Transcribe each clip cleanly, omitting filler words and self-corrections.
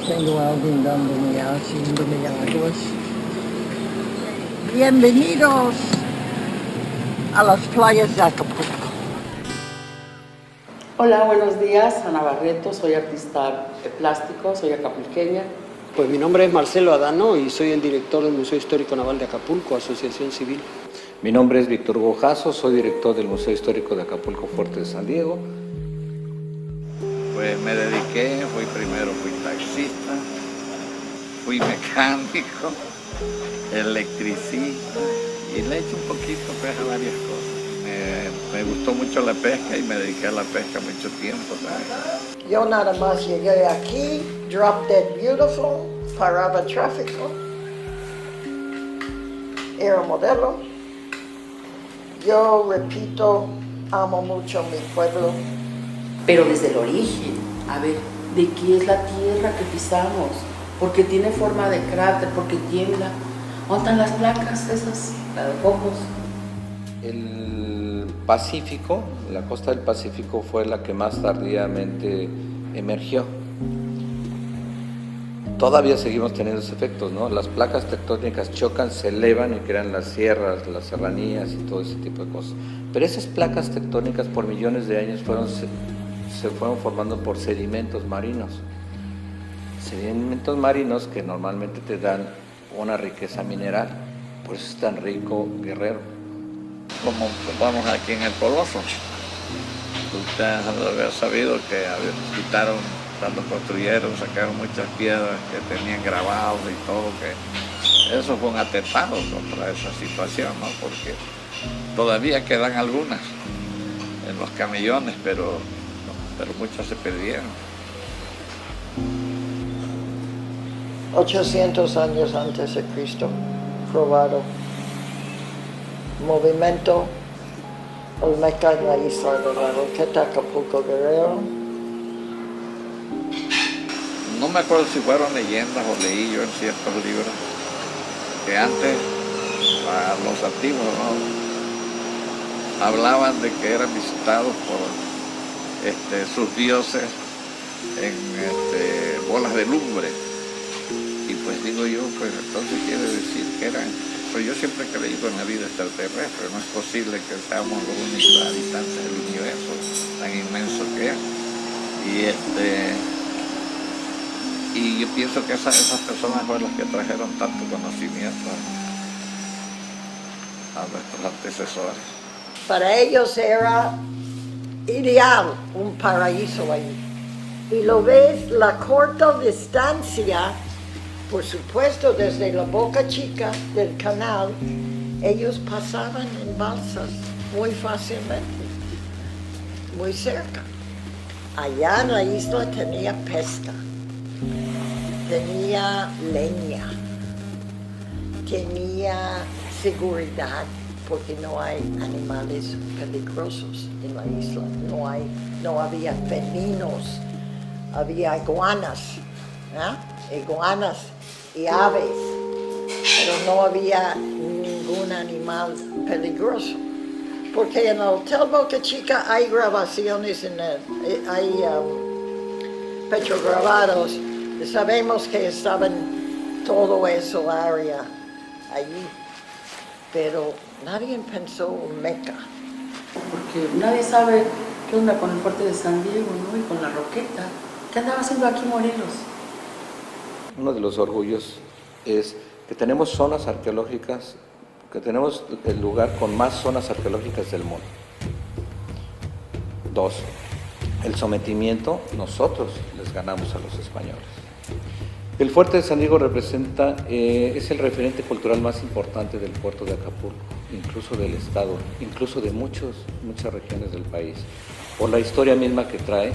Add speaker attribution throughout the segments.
Speaker 1: Tengo alguien dándome haciéndome llamados. Bienvenidos a las playas de Acapulco.
Speaker 2: Hola, buenos días. Ana Barreto, soy artista plástico, soy acapulqueña.
Speaker 3: Pues mi nombre es Marcelo Adano y soy el director del Museo Histórico Naval de Acapulco, Asociación Civil.
Speaker 4: Mi nombre es Víctor Gojazo, soy director del Museo Histórico de Acapulco Fuerte de San Diego.
Speaker 5: Pues me dediqué, fui taxista, fui mecánico, electricista y le he hecho un poquito pues, a varias cosas. Me gustó mucho la pesca y me dediqué a la pesca mucho tiempo también.
Speaker 1: Yo nada más llegué aquí, Drop Dead Beautiful, paraba tráfico, era modelo. Yo repito, amo mucho mi pueblo.
Speaker 2: Pero desde el origen, a ver, ¿de qué es la tierra que pisamos? Porque tiene forma de cráter, porque tiembla. ¿Dónde están las placas esas, las de focos?
Speaker 4: El Pacífico, la costa del Pacífico fue la que más tardíamente emergió. Todavía seguimos teniendo esos efectos, ¿no? Las placas tectónicas chocan, se elevan y crean las sierras, las serranías y todo ese tipo de cosas. Pero esas placas tectónicas por millones de años se fueron formando por sedimentos marinos. Sedimentos marinos que normalmente te dan una riqueza mineral, por eso es tan rico Guerrero.
Speaker 5: Como vamos aquí en el Coloso, ustedes han de haber sabido que quitaron, cuando construyeron, sacaron muchas piedras que tenían grabados y todo, que eso fue un atentado contra esa situación, ¿no? Porque todavía quedan algunas en los camellones, pero muchas se perdieron.
Speaker 1: 800 años antes de Cristo, probado. Movimiento Olmeca en la isla de la Roqueta, Acapulco, Guerrero.
Speaker 5: No me acuerdo si fueron leyendas o leí yo en ciertos libros que antes los antiguos, ¿no?, hablaban de que eran visitados por sus dioses en bolas de lumbre. Y pues digo yo, pues entonces quiere decir que eran, pues yo siempre he creído en la vida extraterrestre, no es posible que seamos los únicos habitantes del universo tan inmenso que es. Y yo pienso que esas personas fueron las que trajeron tanto conocimiento a nuestros antecesores.
Speaker 1: Para ellos era ideal un paraíso ahí. Y lo ves, la corta distancia, por supuesto, desde la Boca Chica del canal, ellos pasaban en balsas muy fácilmente, muy cerca. Allá en la isla tenía pesca, tenía leña, tenía seguridad, porque no hay animales peligrosos en la isla, no había felinos, había iguanas, iguanas y aves, pero no había ningún animal peligroso. Porque en el Hotel Boca Chica hay grabaciones, hay petrograbados, y sabemos que estaba en todo eso área allí, pero nadie pensó en Meca.
Speaker 2: Porque nadie sabe qué onda con el fuerte de San Diego, ¿no? Y con la Roqueta. ¿Qué andaba haciendo aquí Morelos?
Speaker 4: Uno de los orgullos es que tenemos zonas arqueológicas, que tenemos el lugar con más zonas arqueológicas del mundo. 2, el sometimiento, nosotros les ganamos a los españoles. El fuerte de San Diego representa, es el referente cultural más importante del puerto de Acapulco, incluso del estado, incluso de muchas regiones del país, por la historia misma que trae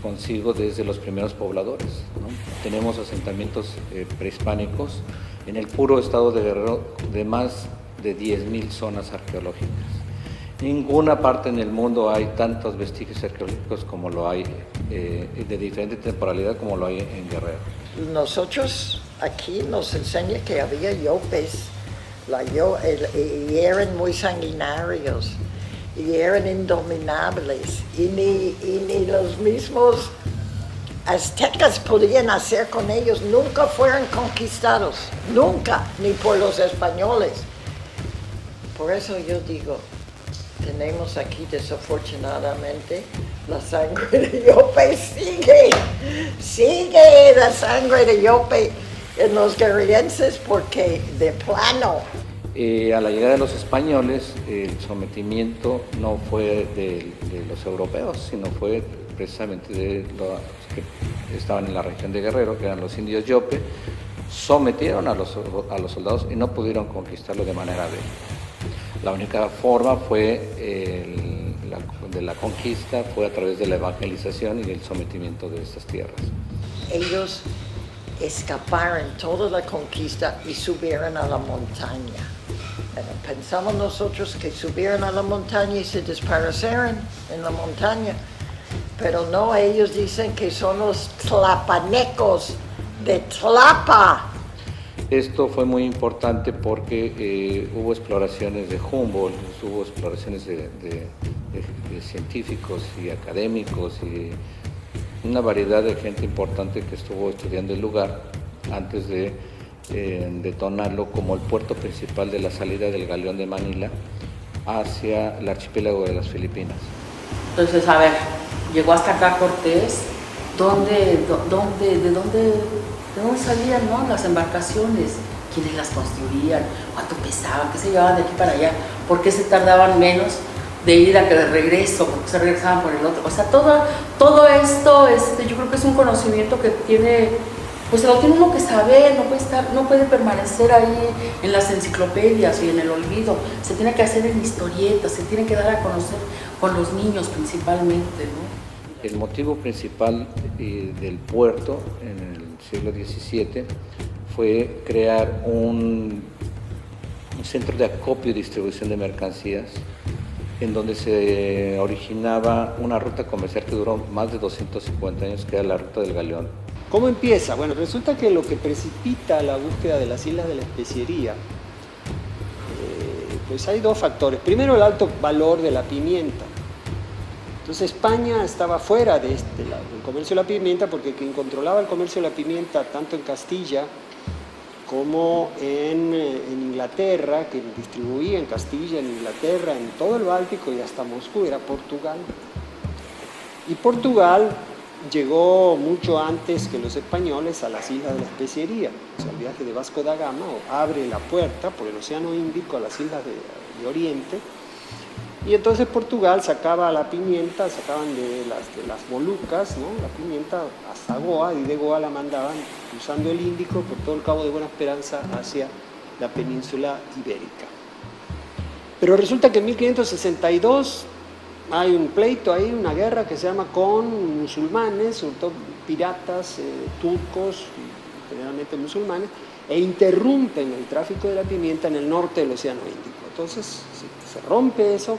Speaker 4: consigo desde los primeros pobladores, ¿no? Tenemos asentamientos prehispánicos en el puro estado de Guerrero de más de 10,000 zonas arqueológicas. Ninguna parte en el mundo hay tantos vestigios arqueológicos como lo hay, de diferente temporalidad como lo hay en Guerrero.
Speaker 1: Nosotros aquí nos enseña que había yopes, y eran muy sanguinarios, y eran indominables, y ni los mismos aztecas podían hacer con ellos, nunca fueron conquistados, nunca, ni por los españoles. Por eso yo digo, tenemos aquí desafortunadamente la sangre de Yope, sigue la sangre de Yope en los guerrillenses porque de plano.
Speaker 4: A la llegada de los españoles, el sometimiento no fue de los europeos, sino fue precisamente de los que estaban en la región de Guerrero, que eran los indios Yope. Sometieron a los soldados y no pudieron conquistarlo de manera bélica. La única forma fue de la conquista fue a través de la evangelización y el sometimiento de estas tierras.
Speaker 1: Ellos escaparon toda la conquista y subieron a la montaña. Pensamos nosotros que subieron a la montaña y se desaparecieron en la montaña, pero no, ellos dicen que son los tlapanecos de Tlapa.
Speaker 4: Esto fue muy importante porque hubo exploraciones de Humboldt, hubo exploraciones de científicos y académicos y una variedad de gente importante que estuvo estudiando el lugar antes de detonarlo como el puerto principal de la salida del galeón de Manila hacia el archipiélago de las Filipinas.
Speaker 2: Entonces, a ver, llegó hasta acá Cortés, ¿de dónde salían, no, las embarcaciones? ¿Quiénes las construían? ¿Cuánto pesaban? ¿Qué se llevaban de aquí para allá? ¿Por qué se tardaban menos de ida que de regreso? ¿Por qué se regresaban por el otro? O sea, todo esto, yo creo que es un conocimiento que tiene, pues lo tiene uno que saber, no puede permanecer ahí en las enciclopedias y en el olvido. Se tiene que hacer en historietas, se tiene que dar a conocer con los niños principalmente, ¿no?
Speaker 4: El motivo principal del puerto en el siglo XVII fue crear un centro de acopio y distribución de mercancías en donde se originaba una ruta comercial que duró más de 250 años, que era la ruta del Galeón.
Speaker 3: ¿Cómo empieza? Bueno, resulta que lo que precipita la búsqueda de las islas de la especiería, pues hay dos factores. Primero, el alto valor de la pimienta. Entonces España estaba fuera del comercio de la pimienta porque quien controlaba el comercio de la pimienta tanto en Castilla como en Inglaterra, que distribuía en Castilla, en Inglaterra, en todo el Báltico y hasta Moscú, era Portugal. Y Portugal llegó mucho antes que los españoles a las islas de la especiería. O sea, el viaje de Vasco da Gama abre la puerta por el Océano Índico a las islas de Oriente. Y entonces Portugal sacaba la pimienta, sacaban de las Molucas, ¿no? La pimienta hasta Goa, y de Goa la mandaban cruzando el Índico por todo el Cabo de Buena Esperanza hacia la península ibérica. Pero resulta que en 1562 hay un pleito ahí, una guerra que se llama con musulmanes, sobre todo piratas, turcos, generalmente musulmanes, e interrumpen el tráfico de la pimienta en el norte del Océano Índico. Entonces se rompe eso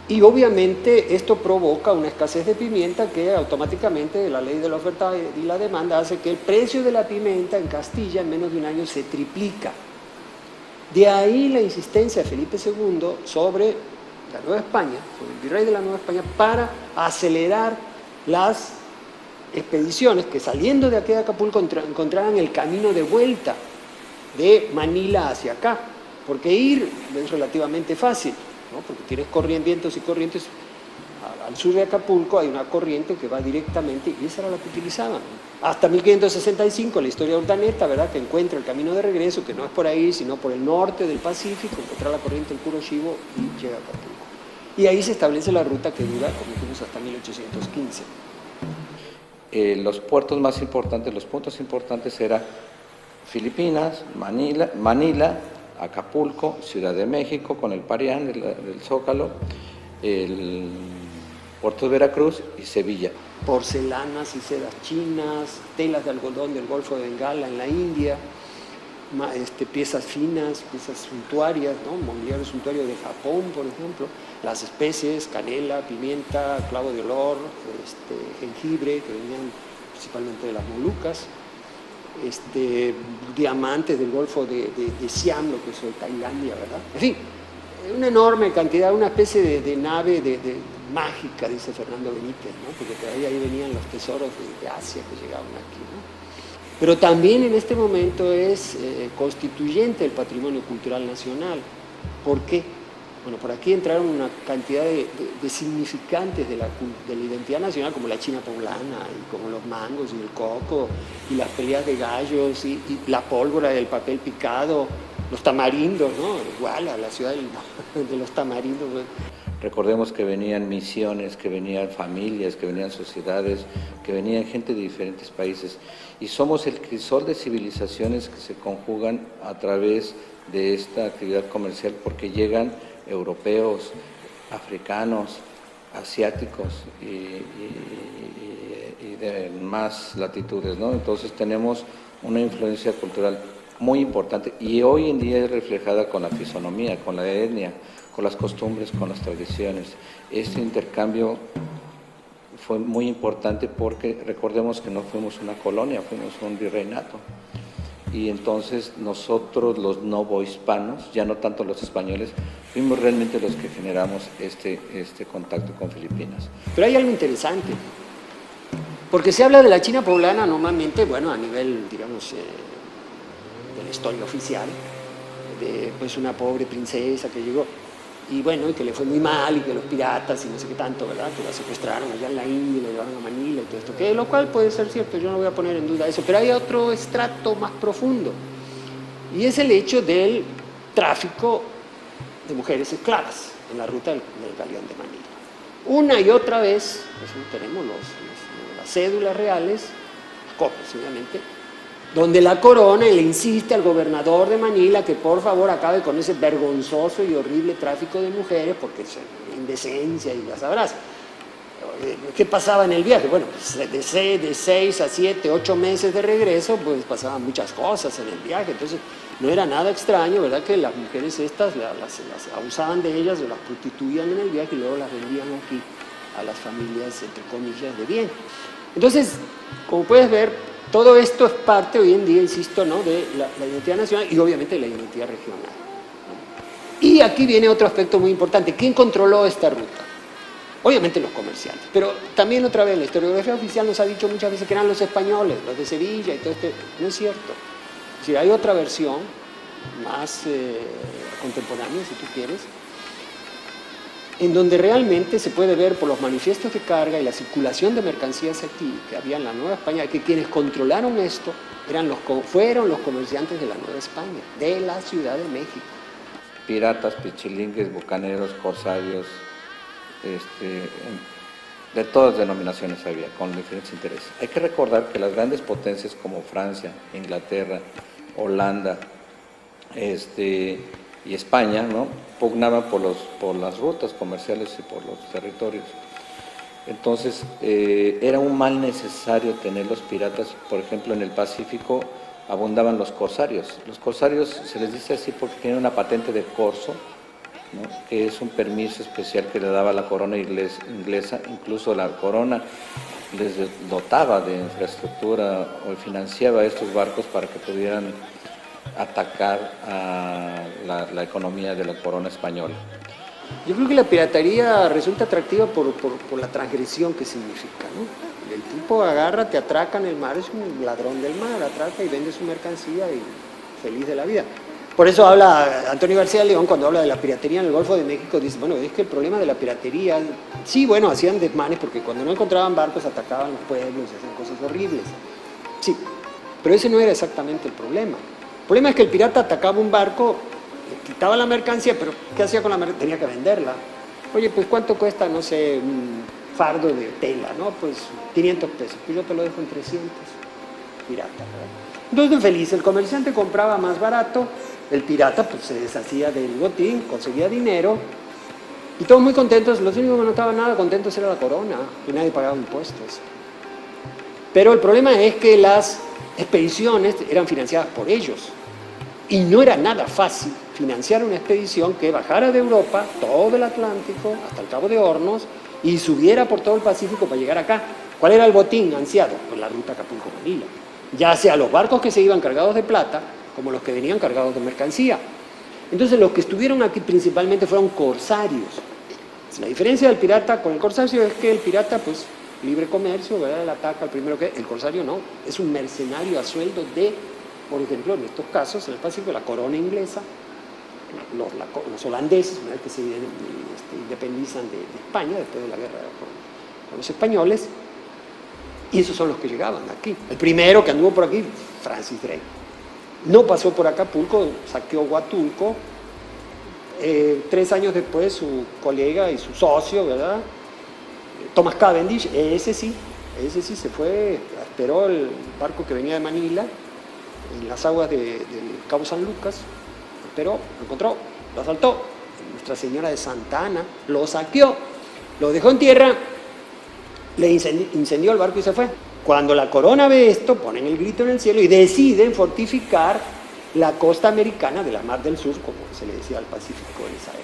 Speaker 3: y obviamente esto provoca una escasez de pimienta que automáticamente la ley de la oferta y la demanda hace que el precio de la pimienta en Castilla en menos de un año se triplica. De ahí la insistencia de Felipe II sobre la Nueva España, sobre el virrey de la Nueva España, para acelerar las expediciones que saliendo de aquí de Acapulco encontraran el camino de vuelta de Manila hacia acá. Porque ir es relativamente fácil, ¿no? Porque tienes vientos y corrientes. Al sur de Acapulco hay una corriente que va directamente, y esa era la que utilizaban. Hasta 1565, la historia de Urdaneta, ¿verdad?, que encuentra el camino de regreso, que no es por ahí, sino por el norte del Pacífico, encontrar la corriente del Kuroshio y llega a Acapulco. Y ahí se establece la ruta que dura, como dijimos, hasta 1815.
Speaker 4: Los puertos más importantes, los puntos importantes eran Filipinas, Manila, Acapulco, Ciudad de México con el Parián del Zócalo, el puerto de Veracruz y Sevilla.
Speaker 3: Porcelanas y sedas chinas, telas de algodón del Golfo de Bengala en la India, piezas finas, piezas suntuarias, ¿no? Mobiliario suntuario de Japón, por ejemplo, las especies, canela, pimienta, clavo de olor, jengibre, que venían principalmente de las Molucas, diamantes del Golfo de Siam, lo que es hoy Tailandia, ¿verdad? En fin, una enorme cantidad, una especie de nave de mágica, dice Fernando Benítez, ¿no? Porque todavía ahí venían los tesoros de Asia que llegaban aquí, ¿no? Pero también en este momento es constituyente del patrimonio cultural nacional. ¿Por qué? Bueno, por aquí entraron una cantidad de significantes de la identidad nacional, como la china poblana, y como los mangos y el coco, y las peleas de gallos, y la pólvora del papel picado, los tamarindos, ¿no? Igual a la ciudad de los tamarindos.
Speaker 4: Recordemos que venían misiones, que venían familias, que venían sociedades, que venían gente de diferentes países. Y somos el crisol de civilizaciones que se conjugan a través de esta actividad comercial, porque llegan europeos, africanos, asiáticos y de más latitudes, ¿no? Entonces tenemos una influencia cultural muy importante y hoy en día es reflejada con la fisonomía, con la etnia, con las costumbres, con las tradiciones. Este intercambio fue muy importante porque recordemos que no fuimos una colonia, fuimos un virreinato. Y entonces nosotros, los novohispanos, ya no tanto los españoles, fuimos realmente los que generamos este contacto con Filipinas.
Speaker 3: Pero hay algo interesante, porque se habla de la China poblana normalmente, bueno, a nivel, digamos, de la historia oficial, de pues una pobre princesa que llegó, y bueno, y que le fue muy mal, y que los piratas y no sé qué tanto, ¿verdad?, que la secuestraron allá en la India, la llevaron a Manila y todo esto, que lo cual puede ser cierto, yo no voy a poner en duda eso, pero hay otro estrato más profundo, y es el hecho del tráfico de mujeres esclavas en la ruta del galeón de Manila. Una y otra vez, pues, tenemos las cédulas reales, las copias obviamente, donde la corona le insiste al gobernador de Manila que por favor acabe con ese vergonzoso y horrible tráfico de mujeres, porque es indecencia y ya sabrás. ¿Qué pasaba en el viaje? Bueno, pues de 6 a 7, 8 meses de regreso, pues pasaban muchas cosas en el viaje, entonces no era nada extraño, ¿verdad?, que las mujeres estas las abusaban de ellas o las prostituían en el viaje y luego las vendían aquí a las familias, entre comillas, de bien. Entonces, como puedes ver, todo esto es parte hoy en día, insisto, ¿no?, de la identidad nacional y obviamente de la identidad regional, ¿no? Y aquí viene otro aspecto muy importante. ¿Quién controló esta ruta? Obviamente los comerciantes, pero también otra vez la historiografía oficial nos ha dicho muchas veces que eran los españoles, los de Sevilla y todo esto. No es cierto. Es decir, hay otra versión más contemporánea, si tú quieres, en donde realmente se puede ver por los manifiestos de carga y la circulación de mercancías aquí que había en la Nueva España, que quienes controlaron esto fueron los comerciantes de la Nueva España, de la Ciudad de México.
Speaker 4: Piratas, pichilingues, bucaneros, corsarios, de todas denominaciones había, con diferentes intereses. Hay que recordar que las grandes potencias como Francia, Inglaterra, Holanda, y España, ¿no?, pugnaban por las rutas comerciales y por los territorios. Entonces, era un mal necesario tener los piratas. Por ejemplo, en el Pacífico abundaban los corsarios. Los corsarios se les dice así porque tienen una patente de corso, ¿no?, que es un permiso especial que le daba la corona inglesa. Incluso la corona les dotaba de infraestructura o financiaba estos barcos para que pudieran atacar a la economía de la corona española.
Speaker 3: Yo creo que la piratería resulta atractiva por la transgresión que significa, ¿no? El tipo agarra, te atraca en el mar, es un ladrón del mar, atraca y vende su mercancía y feliz de la vida. Por eso habla Antonio García León, cuando habla de la piratería en el Golfo de México, dice, bueno, es que el problema de la piratería, sí, bueno, hacían desmanes porque cuando no encontraban barcos atacaban los pueblos y hacían cosas horribles. Sí, pero ese no era exactamente el problema. El problema es que el pirata atacaba un barco, le quitaba la mercancía, pero ¿qué hacía con la mercancía? Tenía que venderla. Oye, pues ¿cuánto cuesta, no sé, un fardo de tela? No, pues 500 pesos. Pues yo te lo dejo en 300. Pirata, ¿verdad? Entonces, feliz, el comerciante compraba más barato, el pirata pues se deshacía del botín, conseguía dinero, y todos muy contentos. Los únicos que no estaban nada contentos era la corona, y nadie pagaba impuestos. Pero el problema es que las expediciones eran financiadas por ellos, y no era nada fácil financiar una expedición que bajara de Europa, todo el Atlántico, hasta el Cabo de Hornos, y subiera por todo el Pacífico para llegar acá. ¿Cuál era el botín ansiado? Pues la ruta Acapulco-Manila. Ya sea los barcos que se iban cargados de plata, como los que venían cargados de mercancía. Entonces los que estuvieron aquí principalmente fueron corsarios. La diferencia del pirata con el corsario es que el pirata, pues, libre comercio, ¿verdad? Él ataca al primero que... El corsario no, es un mercenario a sueldo de, por ejemplo, en estos casos, en el Pacífico, la corona inglesa, los holandeses, una vez que se independizan de España después de la guerra con los españoles, y esos son los que llegaban aquí. El primero que anduvo por aquí, Francis Drake. No pasó por Acapulco, saqueó Huatulco. 3 años después, su colega y su socio, ¿verdad? Thomas Cavendish, ese sí se fue, esperó el barco que venía de Manila, en las aguas del Cabo San Lucas, esperó, lo encontró, lo asaltó. Nuestra Señora de Santa Ana lo saqueó, lo dejó en tierra, le incendió el barco y se fue. Cuando la corona ve esto, ponen el grito en el cielo y deciden fortificar la costa americana de la Mar del Sur, como se le decía al Pacífico en esa época.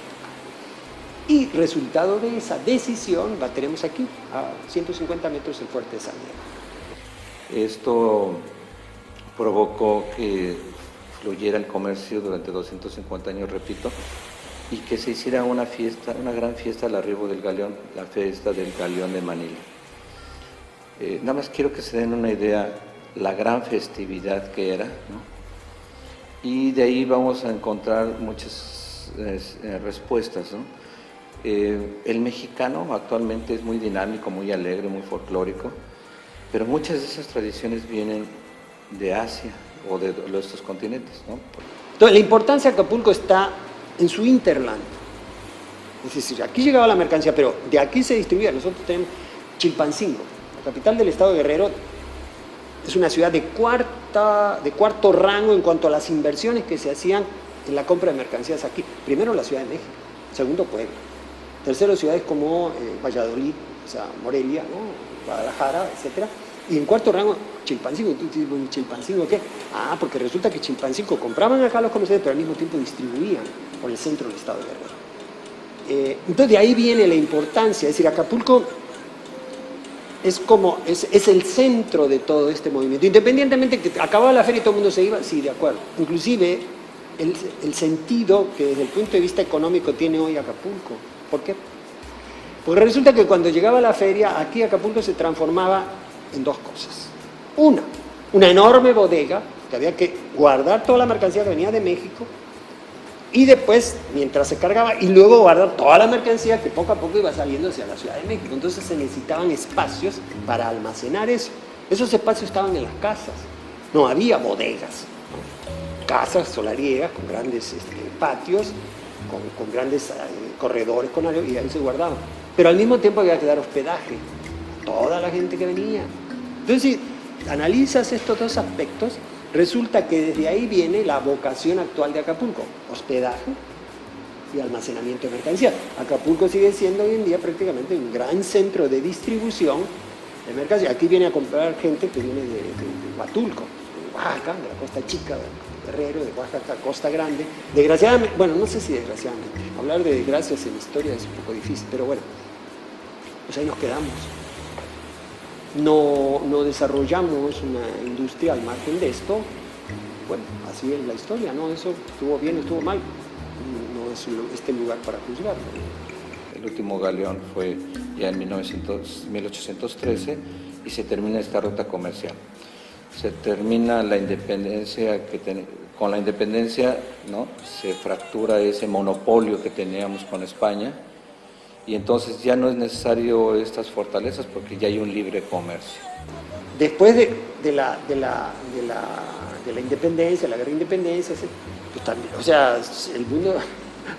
Speaker 3: Y resultado de esa decisión, la tenemos aquí, a 150 metros el fuerte de San Diego.
Speaker 4: Esto provocó que fluyera el comercio durante 250 años, repito, y que se hiciera una fiesta, una gran fiesta al arribo del galeón, la fiesta del galeón de Manila. Nada más quiero que se den una idea la gran festividad que era, ¿no? Y de ahí vamos a encontrar muchas respuestas, ¿no? El mexicano actualmente es muy dinámico, muy alegre, muy folclórico, pero muchas de esas tradiciones vienen de Asia o de estos continentes, ¿no?
Speaker 3: Entonces, la importancia de Acapulco está en su hinterland. Es decir, aquí llegaba la mercancía, pero de aquí se distribuía. Nosotros tenemos Chilpancingo, la capital del estado de Guerrero. Es una ciudad de cuarto rango en cuanto a las inversiones que se hacían en la compra de mercancías aquí. Primero, la Ciudad de México. Segundo, Puebla. Tercero, ciudades como Valladolid, o sea, Morelia, ¿no? Guadalajara, etc. Y en cuarto rango, Chilpancingo. ¿Tú dices, bueno, Chilpancingo qué? Ah, porque resulta que Chilpancingo compraban acá los comerciantes, pero al mismo tiempo distribuían por el centro del estado de Guerrero. Entonces, de ahí viene la importancia. Es decir, Acapulco es el centro de todo este movimiento. Independientemente que acababa la feria y todo el mundo se iba, sí, de acuerdo. Inclusive, el sentido que desde el punto de vista económico tiene hoy Acapulco. ¿Por qué? Porque resulta que cuando llegaba la feria, aquí Acapulco se transformaba en dos cosas. Una enorme bodega, que había que guardar toda la mercancía que venía de México, y después, mientras se cargaba, y luego guardar toda la mercancía que poco a poco iba saliendo hacia la Ciudad de México. Entonces se necesitaban espacios para almacenar eso. Esos espacios estaban en las casas, no había bodegas, ¿no? Casas solariegas con grandes patios, con grandes corredores, y ahí se guardaban. Pero al mismo tiempo había que dar hospedaje a toda la gente que venía. Entonces, si analizas estos dos aspectos, resulta que desde ahí viene la vocación actual de Acapulco: hospedaje y almacenamiento de mercancía. Acapulco sigue siendo hoy en día prácticamente un gran centro de distribución de mercancía. Aquí viene a comprar gente que viene de Huatulco, de Oaxaca, de la Costa Chica, de Guerrero, de Oaxaca, Costa Grande. Desgraciadamente, bueno, no sé si desgraciadamente, hablar de desgracias en historia es un poco difícil, pero bueno, pues ahí nos quedamos. No desarrollamos una industria al margen de esto. Bueno, así es la historia, ¿no? Eso estuvo bien, estuvo mal. No es este lugar para juzgarlo.
Speaker 4: El último galeón fue ya en 1813 y se termina esta ruta comercial. Se termina la independencia, con la independencia, ¿no? Se fractura ese monopolio que teníamos con España. Y entonces ya no es necesario estas fortalezas porque ya hay un libre comercio.
Speaker 3: Después de la independencia, la guerra de independencia, pues también, o sea, el mundo,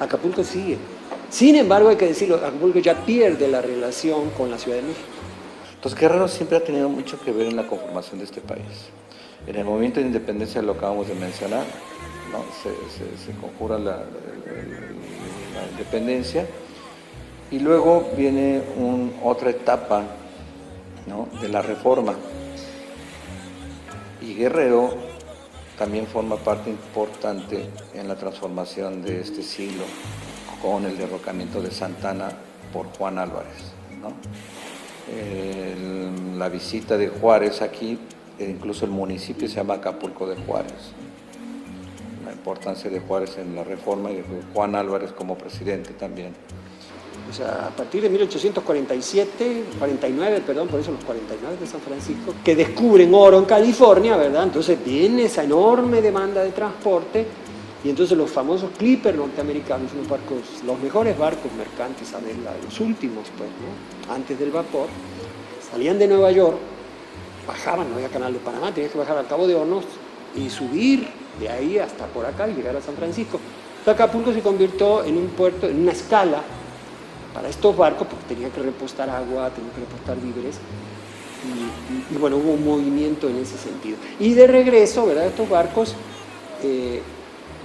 Speaker 3: Acapulco sigue. Sin embargo, hay que decirlo, Acapulco ya pierde la relación con la Ciudad de México.
Speaker 4: Entonces, Guerrero siempre ha tenido mucho que ver en la conformación de este país. En el movimiento de independencia lo acabamos de mencionar, ¿no? Se conjura la independencia. Y luego viene otra etapa, ¿no? De la reforma. Y Guerrero también forma parte importante en la transformación de este siglo con el derrocamiento de Santa Ana por Juan Álvarez, ¿no? La visita de Juárez aquí, incluso el municipio se llama Acapulco de Juárez. La importancia de Juárez en la reforma y de Juan Álvarez como presidente también.
Speaker 3: O sea, a partir de 1847, 49, perdón, por eso los 49 de San Francisco, que descubren oro en California, ¿verdad? Entonces viene esa enorme demanda de transporte y entonces los famosos Clipper norteamericanos, unos barcos, los mejores barcos mercantes, a ver, los últimos, pues, ¿no? Antes del vapor, salían de Nueva York, bajaban, no había canal de Panamá, tenías que bajar al Cabo de Hornos y subir de ahí hasta por acá y llegar a San Francisco. Acapulco se convirtió en un puerto, en una escala para estos barcos, porque tenía que repostar agua, tenía que repostar víveres, y bueno, hubo un movimiento en ese sentido. Y de regreso, ¿verdad? Estos barcos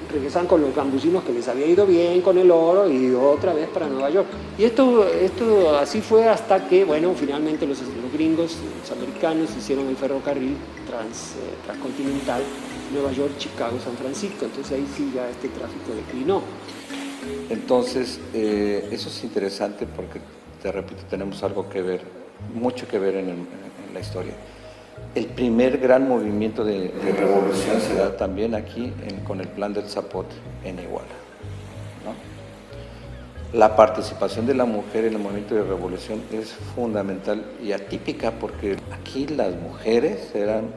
Speaker 3: regresaban con los gambusinos que les había ido bien con el oro y otra vez para Nueva York. Y esto así fue hasta que, bueno, finalmente los gringos, los americanos, hicieron el ferrocarril transcontinental, Nueva York, Chicago, San Francisco. Entonces ahí sí ya este tráfico declinó.
Speaker 4: Entonces, eso es interesante porque, te repito, tenemos algo que ver, mucho que ver en la historia. El primer gran movimiento de revolución se da también aquí con el Plan del Zapote en Iguala, ¿no? La participación de la mujer en el movimiento de revolución es fundamental y atípica porque aquí las mujeres eran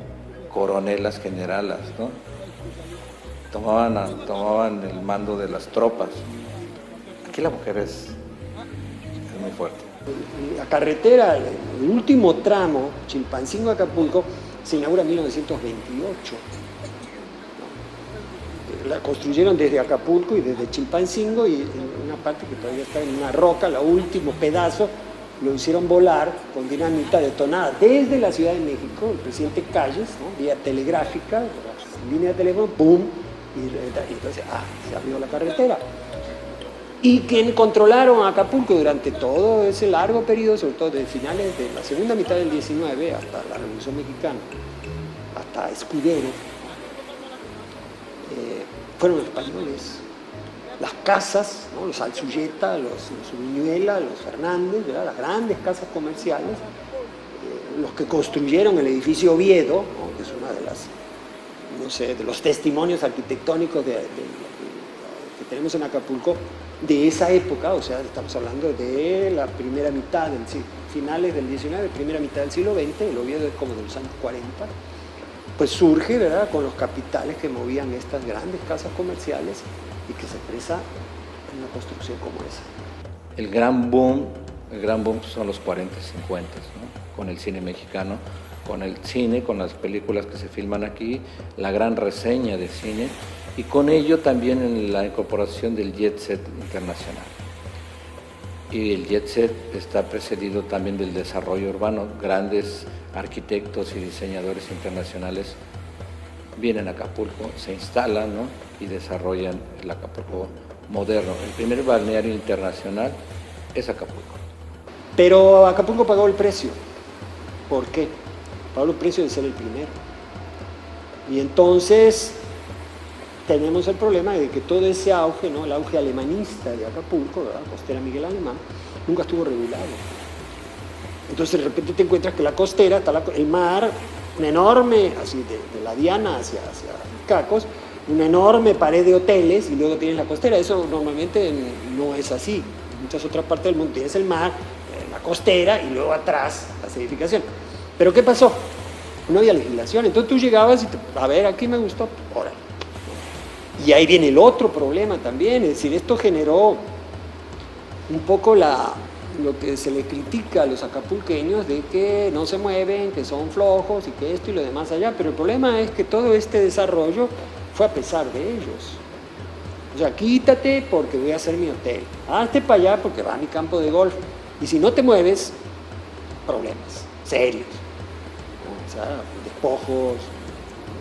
Speaker 4: coronelas, generalas, ¿no? Tomaban el mando de las tropas. Aquí la mujer es muy fuerte.
Speaker 3: La carretera, el último tramo, Chilpancingo-Acapulco, se inaugura en 1928. La construyeron desde Acapulco y desde Chilpancingo, y en una parte que todavía está en una roca, el último pedazo, lo hicieron volar con dinamita detonada desde la Ciudad de México, el presidente Calles, ¿no? Vía telegráfica, línea de teléfono, ¡pum! Y entonces, se abrió la carretera. Y quien controlaron Acapulco durante todo ese largo periodo, sobre todo desde finales de la segunda mitad del 19 hasta la Revolución Mexicana, hasta Escudero, fueron los españoles. Las casas, ¿no? Los Alzuyeta, los Viñuela, los Fernández, ¿verdad? Las grandes casas comerciales, los que construyeron el edificio Oviedo, ¿no? Que es una de las, no sé, de los testimonios arquitectónicos que tenemos en Acapulco de esa época. O sea, estamos hablando de la primera mitad del siglo, finales del 19, primera mitad del siglo XX, el Oviedo es como de los años 40, pues surge, ¿verdad?, con los capitales que movían estas grandes casas comerciales y que se expresa en una construcción como esa.
Speaker 4: El gran boom son los 40 y 50, ¿no? Con el cine mexicano, con el cine, con las películas que se filman aquí, la gran reseña de cine, y con ello también en la incorporación del jet set internacional. Y el jet set está precedido también del desarrollo urbano. Grandes arquitectos y diseñadores internacionales vienen a Acapulco, se instalan, ¿no? Y desarrollan el Acapulco moderno. El primer balneario internacional es Acapulco.
Speaker 3: Pero Acapulco pagó el precio. ¿Por qué? Pagó el precio de ser el primero. Y entonces tenemos el problema de que todo ese auge, ¿no? El auge alemanista de Acapulco, ¿verdad? Costera Miguel Alemán, nunca estuvo regulado. Entonces de repente te encuentras que la costera, está el mar, una enorme, así de la Diana hacia Cacos, una enorme pared de hoteles, y luego tienes la costera. Eso normalmente no es así. En muchas otras partes del mundo tienes el mar, la costera, y luego atrás las edificaciones. Pero ¿qué pasó? No había legislación. Entonces tú llegabas y a ver, aquí me gustó, órale. Y ahí viene el otro problema también, es decir, esto generó un poco lo que se le critica a los acapulqueños de que no se mueven, que son flojos y que esto y lo demás allá, pero el problema es que todo este desarrollo fue a pesar de ellos. O sea, quítate porque voy a hacer mi hotel, hazte para allá porque va a mi campo de golf, y si no te mueves, problemas serios, ¿no? O sea, despojos,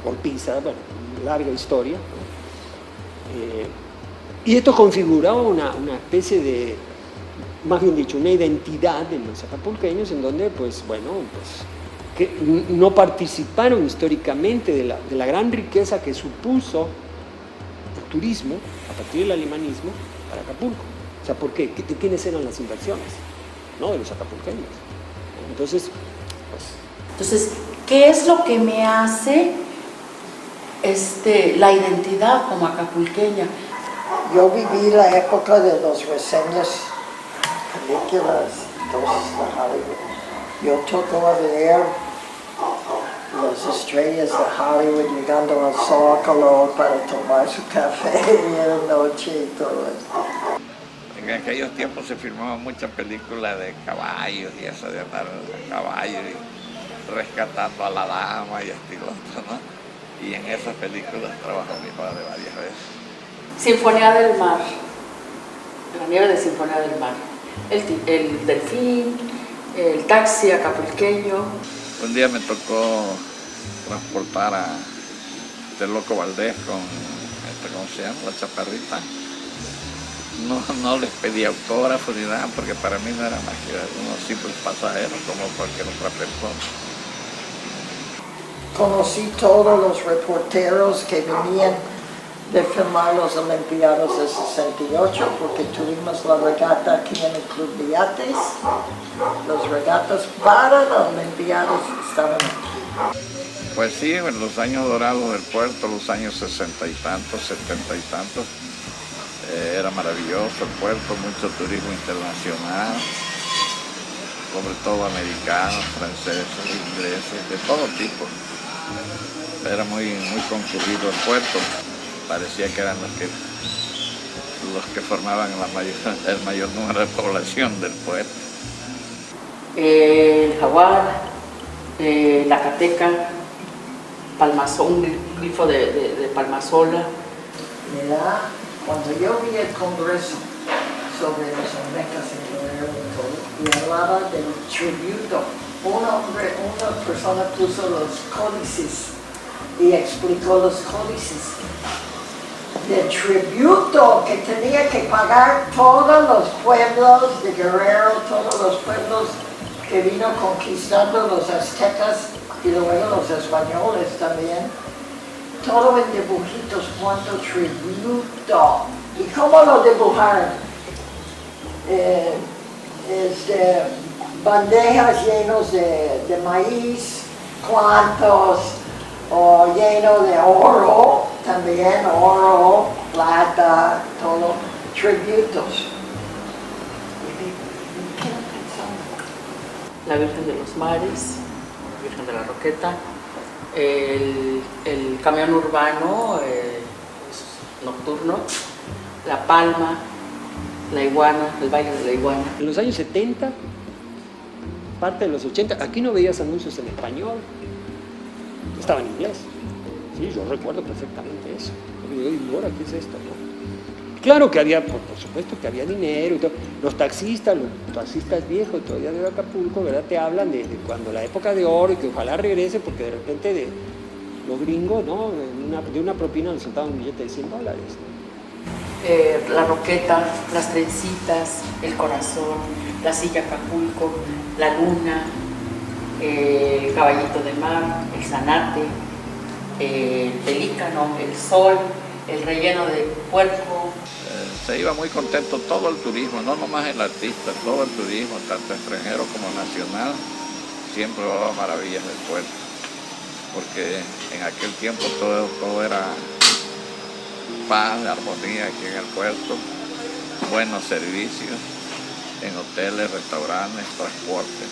Speaker 3: golpizas, bueno, larga historia, ¿no? Y esto configuraba una especie de, más bien dicho, una identidad de los acapulqueños en donde, pues, bueno, pues, que no participaron históricamente de la gran riqueza que supuso el turismo a partir del alemanismo para Acapulco. O sea, ¿por qué? ¿De quiénes eran las inversiones? No, de los acapulqueños. Entonces,
Speaker 2: ¿qué es lo que me hace la identidad como acapulqueña?
Speaker 1: Yo viví la época de las reseñas películas, entonces de Hollywood. Yo toco a ver las estrellas de Hollywood llegando al Zócalo para tomar su café en la noche y todo eso.
Speaker 5: En aquellos tiempos se filmaban muchas películas de caballos y eso de andar a caballo y rescatando a la dama y estilo, ¿no? Y en esas películas trabajó mi padre varias veces.
Speaker 2: Sinfonía del Mar, la nieve de Sinfonía del Mar, el delfín, el taxi acapulqueño.
Speaker 5: Un día me tocó transportar a Loco Valdés con, ¿cómo se llama? La chaparrita. No les pedí autógrafo ni nada, porque para mí no era más que unos simples pasajeros como cualquier otra persona.
Speaker 1: Conocí todos los reporteros que venían de filmar los Olimpiadas de 68, porque tuvimos la regata aquí en el Club de Yates. Los regatas para las Olimpiadas estaban aquí.
Speaker 5: Pues sí, en los años dorados del puerto, los años 60 y tantos, 70 y tantos, era maravilloso el puerto, mucho turismo internacional, sobre todo americanos, franceses, ingleses, de todo tipo. Era muy concurrido el puerto, parecía que eran los que formaban el mayor número de población del puerto.
Speaker 2: El jaguar, la cateca, un grifo de palmasola.
Speaker 1: Mira, cuando yo vi el Congreso sobre los Olmecas en Guerrero y todo, y hablaba del tributo, una persona puso los códices y explicó los códices del tributo que tenía que pagar todos los pueblos de Guerrero, todos los pueblos que vino conquistando los aztecas y luego los españoles también. Todo en dibujitos, cuánto tributo. ¿Y cómo lo dibujaron? Bandejas llenos de maíz, cuantos, o lleno de oro, también oro, plata, todo, tributos. ¿Y qué pensando?
Speaker 2: La Virgen de los Mares, la Virgen de la Roqueta, el camión urbano nocturno, la palma, la iguana, el baile de la iguana.
Speaker 3: En los años 70, parte de los 80, aquí no veías anuncios en español, estaba en inglés. Sí, yo recuerdo perfectamente eso. Y digo, ¿ahora qué es esto? ¿No? Claro que había, por supuesto que había dinero y todo. Los taxistas viejos todavía de Acapulco, ¿verdad? Te hablan de cuando la época de oro y que ojalá regrese porque de repente de los gringos, ¿no? De una propina nos soltaban un billete de $100, ¿no?
Speaker 2: La roqueta, las trencitas, el corazón, la silla Acapulco, la luna, el caballito de mar, el zanate, el pelícano, el sol, el relleno de puerco.
Speaker 5: Se iba muy contento todo el turismo, no nomás el artista, todo el turismo, tanto extranjero como nacional, siempre daba maravillas del puerto, porque en aquel tiempo todo era paz, armonía aquí en el puerto, buenos servicios en hoteles, restaurantes, transportes.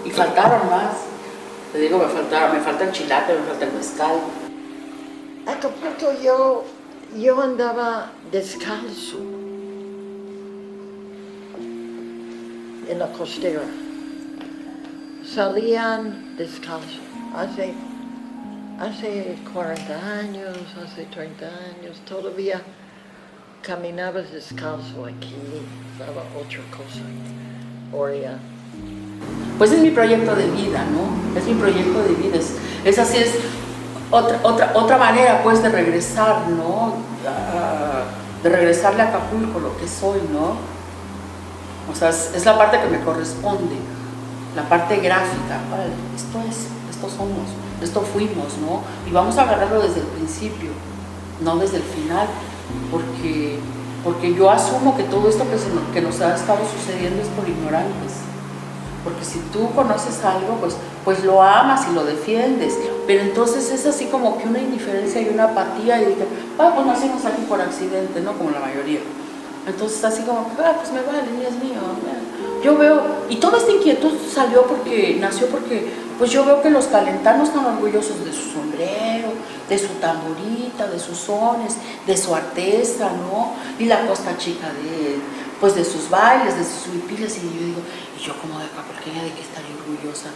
Speaker 2: Y faltaron más, te digo, me falta el chilate, me falta el mezcal.
Speaker 1: Acapulco yo andaba descalzo en la costera. Salían descalzo. Hace 40 años, hace 30 años, todavía caminabas descalzo aquí, daba otra cosa. Ahora ya.
Speaker 2: Pues es mi proyecto de vida, ¿no? Es mi proyecto de vida. Es así, es otra manera, pues, de regresar, ¿no? De regresarle a Acapulco lo que soy, ¿no? O sea, es la parte que me corresponde, la parte gráfica. Vale, esto somos, esto fuimos, ¿no? Y vamos a agarrarlo desde el principio, no desde el final, porque yo asumo que todo esto que nos ha estado sucediendo es por ignorantes. Porque si tú conoces algo, pues lo amas y lo defiendes. Pero entonces es así como que una indiferencia y una apatía y dices, pues nacimos aquí por accidente, ¿no? Como la mayoría. Entonces así como, pues me vale, ni es mío. Yo veo, y toda esta inquietud nació porque, pues yo veo que los calentanos están orgullosos de su sombrero, de su tamborita, de sus sones, de su artesa, ¿no? Y la Costa Chica pues de sus bailes, de sus huipiles, y yo digo, y yo como de caporqueña, ¿de qué estaría orgullosa?